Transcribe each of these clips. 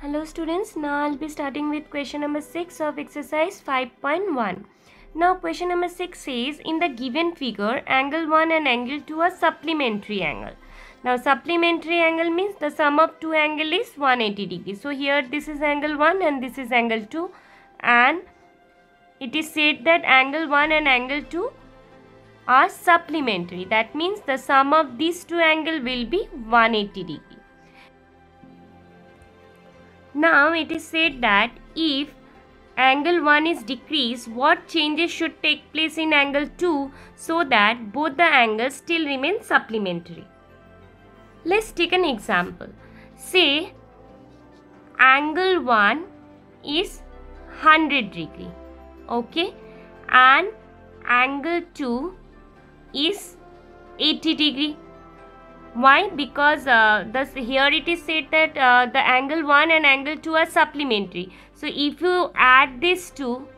Hello students, now I'll be starting with question number 6 of exercise 5.1. Now question number 6 says, in the given figure, angle 1 and angle 2 are supplementary angle. Now supplementary angle means the sum of two angles is 180 degrees. So here this is angle 1 and this is angle 2, and it is said that angle 1 and angle 2 are supplementary. That means the sum of these two angles will be 180 degrees. Now it is said that if angle 1 is decreased, what changes should take place in angle 2 so that both the angles still remain supplementary. Let's take an example. Say angle 1 is 100 degree, okay, and angle 2 is 80 degree. Why? Because here it is said that the angle 1 and angle 2 are supplementary. So if you add these two,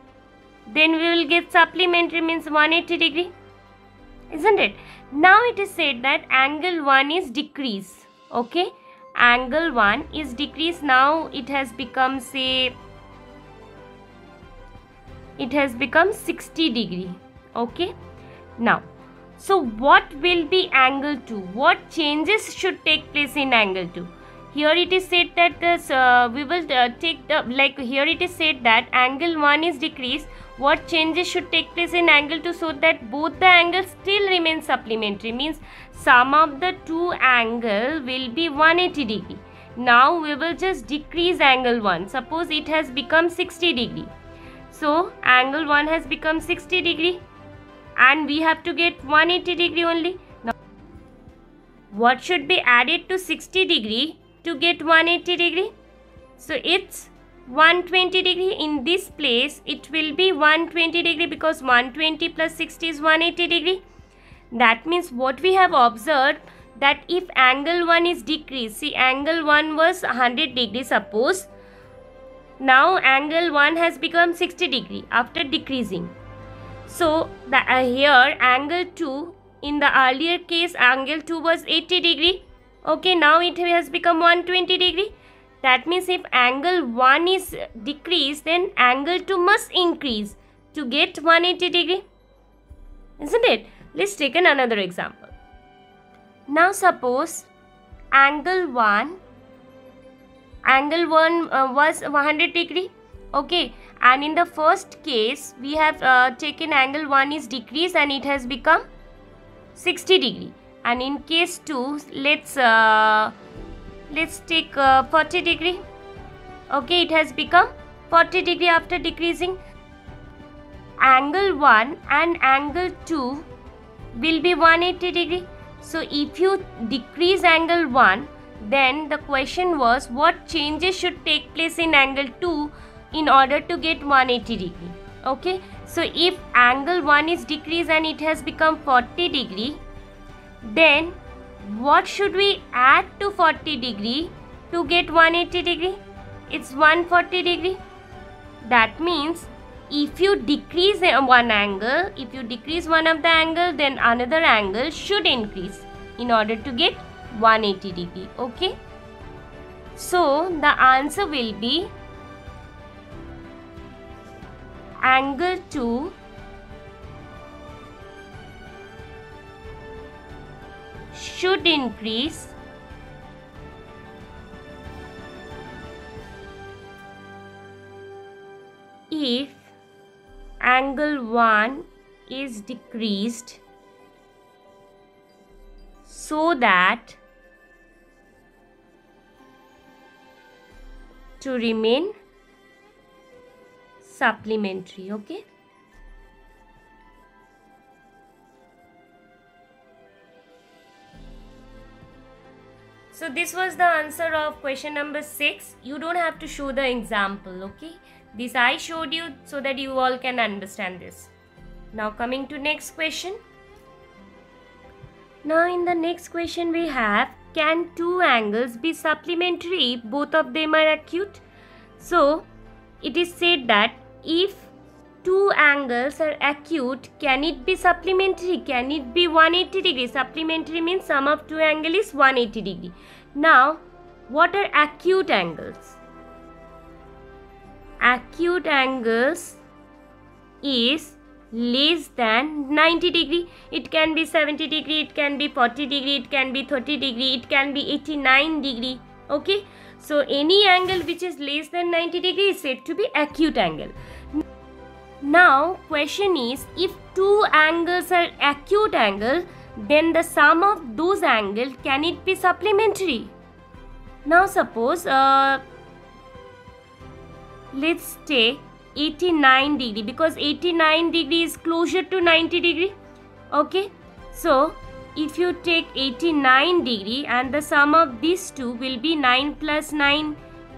then we will get supplementary means 180 degree, isn't it? Now it is said that angle 1 is decreased, okay, angle 1 is decreased. Now it has become, say, it has become 60 degree, okay. Now so what will be angle 2? What changes should take place in angle 2? Here it is said that this we will take the, like here it is said that angle 1 is decreased. What changes should take place in angle 2 so that both the angles still remain supplementary? Means sum of the two angle will be 180 degree. Now we will just decrease angle 1. Suppose it has become 60 degree. So angle 1 has become 60 degree. And we have to get 180 degree only. Now, what should be added to 60 degree to get 180 degree? So it's 120 degree. In this place, it will be 120 degree because 120 plus 60 is 180 degree. That means what we have observed, that if angle 1 is decreased, see angle 1 was 100 degree suppose. Now angle 1 has become 60 degree after decreasing. So here angle 2, in the earlier case angle 2 was 80 degree, okay, now it has become 120 degree. That means if angle 1 is decreased, then angle 2 must increase to get 180 degree, isn't it? Let's take another example. Now suppose angle 1 was 100 degree, okay, and in the first case we have taken angle 1 is decreased and it has become 60 degree, and in case 2 let's take 40 degree, okay, it has become 40 degree after decreasing. Angle 1 and angle 2 will be 180 degree. So if you decrease angle 1, then the question was what changes should take place in angle 2 in order to get 180 degree, okay. So if angle 1 is decreased and it has become 40 degree, then what should we add to 40 degree to get 180 degree? It's 140 degree. That means if you decrease one angle, if you decrease one of the angle, then another angle should increase in order to get 180 degree, okay. So the answer will be angle 2 should increase if angle 1 is decreased so that to remain supplementary, okay. So this was the answer of question number 6. You don't have to show the example, okay. This I showed you so that you all can understand this. Now coming to next question. Now in the next question we have, can two angles be supplementary if both of them are acute? So it is said that if two angles are acute, can it be supplementary? Can it be 180 degree? Supplementary means sum of two angles is 180 degree. Now, what are acute angles? acute angles is less than 90 degree. It can be 70 degree, it can be 40 degree, it can be 30 degree, it can be 89 degree. Okay, so any angle which is less than 90 degree is said to be acute angle. Now question is, if two angles are acute angle, then the sum of those angles, can it be supplementary? Now suppose let's take 89 degree, because 89 degree is closer to 90 degree. Okay, so if you take 89 degree and the sum of these two will be 9 plus 9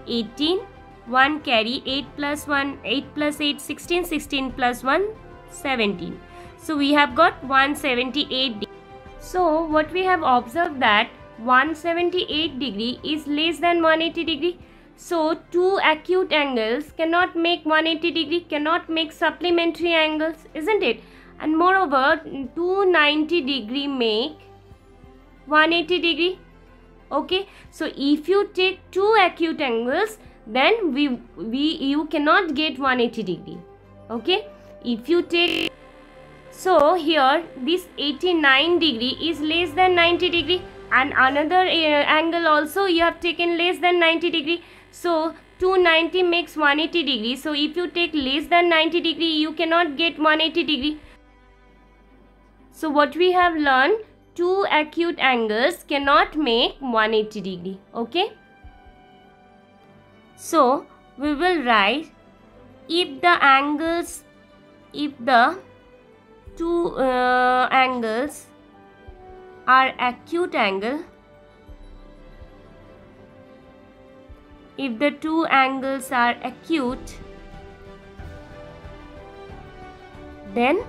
18, 1 carry, 8 plus 1 8 plus 8 16, 16 plus 1 17. So we have got 178 degree. So what we have observed that 178 degree is less than 180 degree. So two acute angles cannot make 180 degree, cannot make supplementary angles, isn't it? And moreover, 290 degree make 180 degree. Okay, so if you take two acute angles, then you cannot get 180 degree. Okay, if you take, so here this 89 degree is less than 90 degree, and another angle also you have taken less than 90 degree. So 290 makes 180 degree. So if you take less than 90 degree, you cannot get 180 degree. So what we have learned, two acute angles cannot make 180 degree. Okay, so we will write, if the two angles are acute angle, if the two angles are acute, then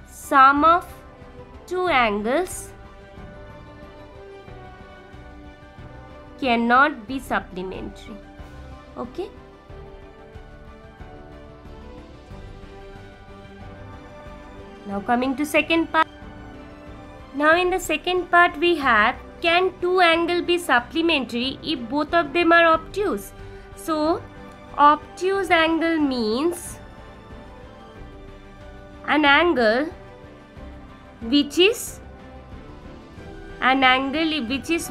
sum of two angles cannot be supplementary. Okay, now coming to second part. Now in the second part we have, can two angles be supplementary if both of them are obtuse? So obtuse angle means an angle which is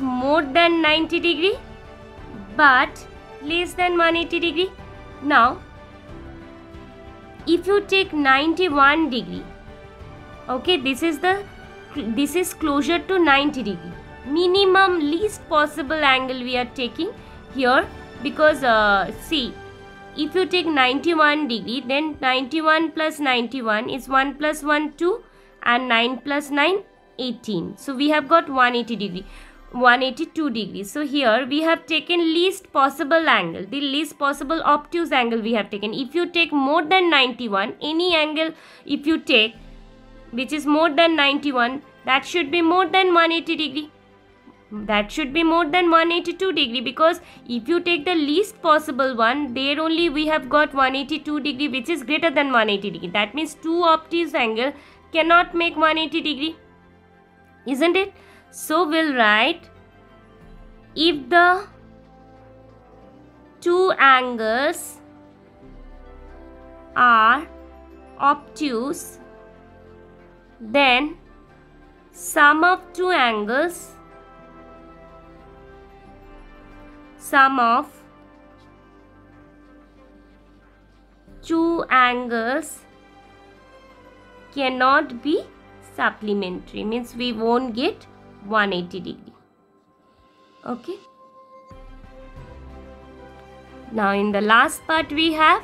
more than 90 degree but less than 180 degree. Now if you take 91 degree, okay, this is closer to 90 degree, minimum least possible angle we are taking here, because see, if you take 91 degree, then 91 plus 91 is 1 plus 1 2, and 9 plus 9 18. So we have got 180 degree, 182 degrees. So here we have taken least possible angle, the least possible obtuse angle we have taken. If you take more than 91, any angle if you take which is more than 91, that should be more than 180 degree. That should be more than 182 degree, because if you take the least possible one, there only we have got 182 degree which is greater than 180 degree. That means two obtuse angle cannot make 180 degree, isn't it? So we'll write, if the two angles are obtuse, then sum of two angles cannot be supplementary, means we won't get 180 degree. Okay, now in the last part we have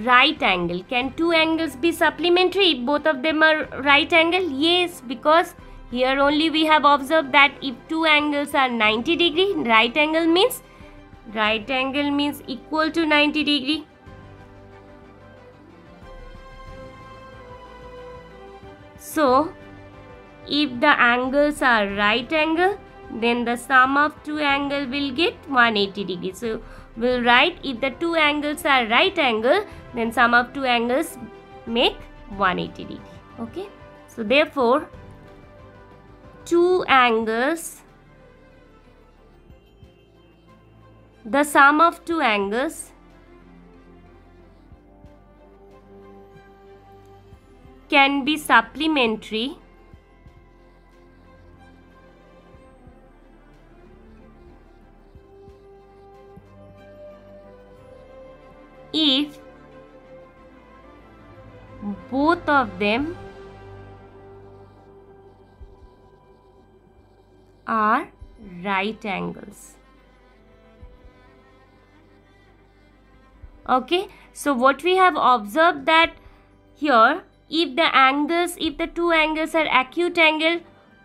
right angle. Can two angles be supplementary if both of them are right angle? Yes, because here only we have observed that if two angles are 90 degree, right angle means equal to 90 degree. So if the angles are right angle, then the sum of two angles will get 180 degree. So we'll write, if the two angles are right angle, then sum of two angles make 180 degree. Okay, so therefore two angles the sum of two angles can be supplementary if both of them are right angles. Okay, so what we have observed that here, if the two angles are acute angle,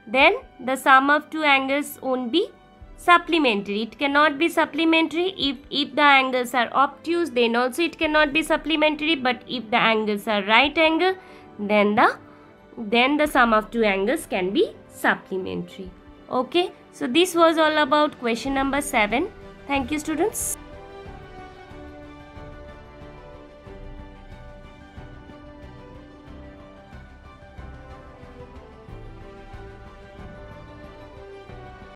then the sum of two angles won't be supplementary. It cannot be supplementary. If the angles are obtuse, then also it cannot be supplementary. But if the angles are right angle, then the sum of two angles can be supplementary. Okay, so this was all about question number 7. Thank you, students.